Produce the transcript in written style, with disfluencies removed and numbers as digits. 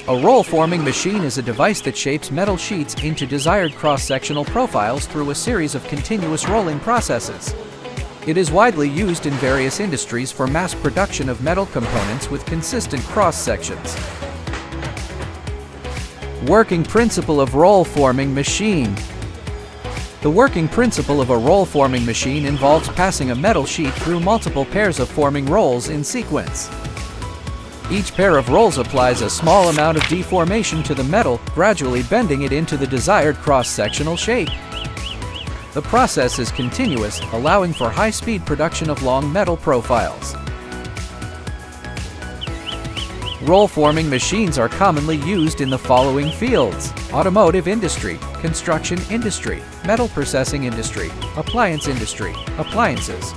A roll-forming machine is a device that shapes metal sheets into desired cross-sectional profiles through a series of continuous rolling processes. It is widely used in various industries for mass production of metal components with consistent cross-sections. Working principle of roll-forming machine. The working principle of a roll-forming machine involves passing a metal sheet through multiple pairs of forming rolls in sequence. Each pair of rolls applies a small amount of deformation to the metal, gradually bending it into the desired cross-sectional shape. The process is continuous, allowing for high-speed production of long metal profiles. Roll-forming machines are commonly used in the following fields: automotive industry, construction industry, metal processing industry, appliance industry, appliances,